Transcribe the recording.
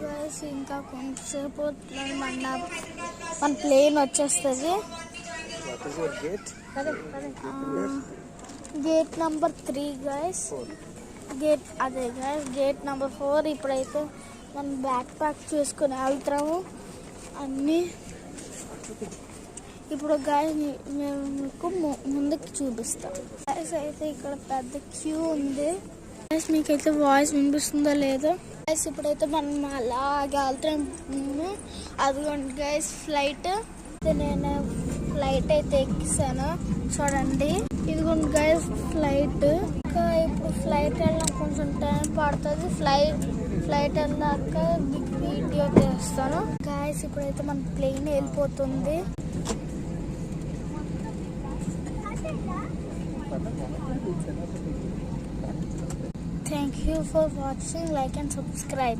Guys ఇంకా కొంచెంసేపు మన ప్లేన్ వచ్చేస్తుంది. Gate number 3 guys. అదే గైస్ గేట్ నెంబర్ 4. ఇప్పుడైతే మనం బ్యాక్ ప్యాక్ చేసుకుని వెళ్తాము అన్నీ. ఇప్పుడు గైస్ మేము మీకు ముందుకు చూపిస్తాం. గైస్ అయితే ఇక్కడ పెద్ద క్యూ ఉంది. గైస్ మీకైతే వాయిస్ వినిపిస్తుందో లేదో. గైస్ ఇప్పుడైతే మనం అలాగే వెళ్తాము. అదిగోండి గైస్ ఫ్లైట్. నేను ఫ్లైట్ అయితే ఎక్కిస్తాను చూడండి. ఇదిగోండి గైస్ ఫ్లైట్. ఇంకా ఇప్పుడు ఫ్లైట్ వెళ్ళడం కొంచెం టైం పడుతుంది. ఫ్లైట్ వెళ్ళాక వీడియో చేస్తాను. గైస్ ఇప్పుడైతే మన ప్లేన్ వెళ్ళిపోతుంది. Thank you for watching. Like and subscribe.